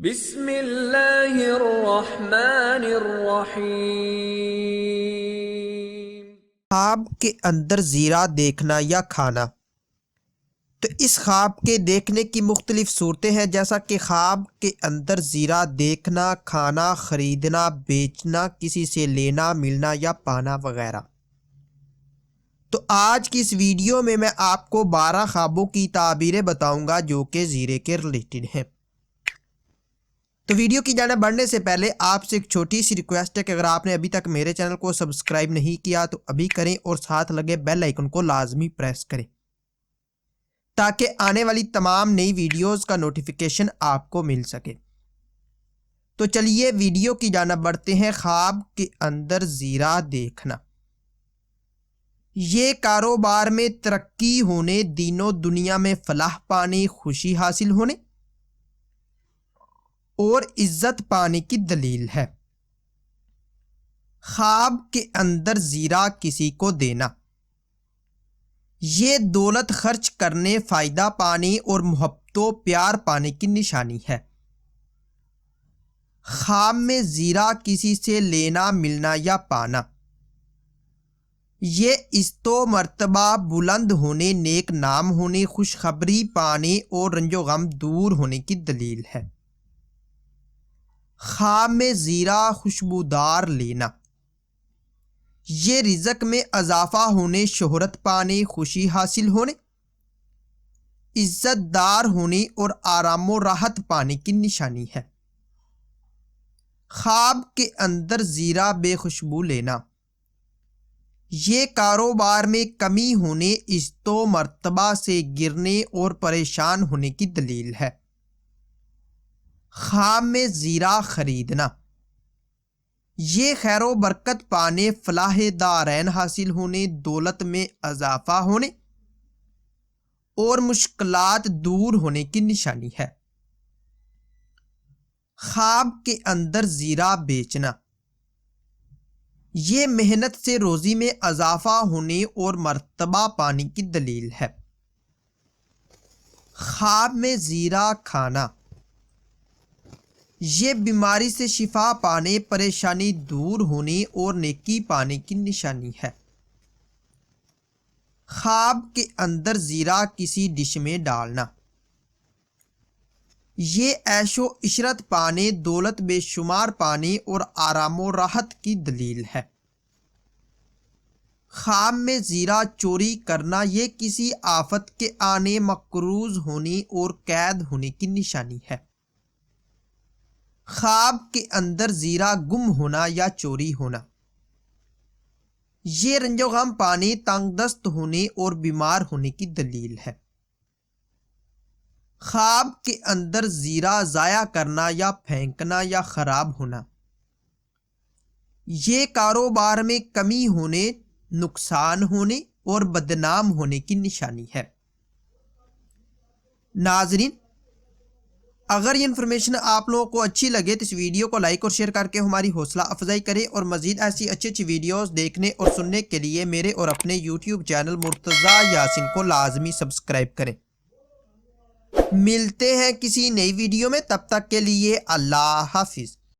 بسم اللہ الرحمن الرحیم۔ خواب کے اندر زیرہ دیکھنا یا کھانا۔ تو اس خواب کے دیکھنے کی مختلف صورتیں ہیں، جیسا کہ خواب کے اندر زیرہ دیکھنا، کھانا، خریدنا، بیچنا، کسی سے لینا، ملنا یا پانا وغیرہ۔ تو آج کی اس ویڈیو میں آپ کو 12 خوابوں کی تعبیریں بتاؤں گا جو کہ زیرے کے ریلیٹڈ ہیں۔ تو ویڈیو کی جانب بڑھنے سے پہلے آپ سے ایک چھوٹی سی ریکویسٹ ہے کہ اگر آپ نے ابھی تک میرے چینل کو سبسکرائب نہیں کیا تو ابھی کریں اور ساتھ لگے بیل آئیکن کو لازمی پریس کریں تاکہ آنے والی تمام نئی ویڈیوز کا نوٹیفیکیشن آپ کو مل سکے۔ تو چلیے ویڈیو کی جانب بڑھتے ہیں۔ خواب کے اندر زیرہ دیکھنا، یہ کاروبار میں ترقی ہونے، دین و دنیا میں فلاح پانے، خوشی حاصل ہونے اور عزت پانے کی دلیل ہے۔ خواب کے اندر زیرہ کسی کو دینا، یہ دولت خرچ کرنے، فائدہ پانے اور محبت و پیار پانے کی نشانی ہے۔ خواب میں زیرہ کسی سے لینا، ملنا یا پانا، یہ عزت و مرتبہ بلند ہونے، نیک نام ہونے، خوشخبری پانے اور رنج و غم دور ہونے کی دلیل ہے۔ خواب میں زیرہ خوشبودار لینا، یہ رزق میں اضافہ ہونے، شہرت پانے، خوشی حاصل ہونے، عزت دار ہونے اور آرام و راحت پانے کی نشانی ہے۔ خواب کے اندر زیرہ بے خوشبو لینا، یہ کاروبار میں کمی ہونے، عزت و مرتبہ سے گرنے اور پریشان ہونے کی دلیل ہے۔ خواب میں زیرہ خریدنا، یہ خیر و برکت پانے، فلاح دارین حاصل ہونے، دولت میں اضافہ ہونے اور مشکلات دور ہونے کی نشانی ہے۔ خواب کے اندر زیرہ بیچنا، یہ محنت سے روزی میں اضافہ ہونے اور مرتبہ پانے کی دلیل ہے۔ خواب میں زیرہ کھانا، یہ بیماری سے شفا پانے، پریشانی دور ہونے اور نیکی پانے کی نشانی ہے۔ خواب کے اندر زیرہ کسی ڈش میں ڈالنا، یہ عیش و عشرت پانے، دولت بے شمار پانے اور آرام و راحت کی دلیل ہے۔ خواب میں زیرہ چوری کرنا، یہ کسی آفت کے آنے، مقروض ہونے اور قید ہونے کی نشانی ہے۔ خواب کے اندر زیرہ گم ہونا یا چوری ہونا، یہ رنج و غم پانے، تنگ دست ہونے اور بیمار ہونے کی دلیل ہے۔ خواب کے اندر زیرہ ضائع کرنا یا پھینکنا یا خراب ہونا، یہ کاروبار میں کمی ہونے، نقصان ہونے اور بدنام ہونے کی نشانی ہے۔ ناظرین، اگر یہ انفارمیشن آپ لوگوں کو اچھی لگے تو اس ویڈیو کو لائک اور شیئر کر کے ہماری حوصلہ افزائی کریں، اور مزید ایسی اچھی ویڈیوز دیکھنے اور سننے کے لیے میرے اور اپنے یوٹیوب چینل مرتضیٰ یاسین کو لازمی سبسکرائب کریں۔ ملتے ہیں کسی نئی ویڈیو میں، تب تک کے لیے اللہ حافظ۔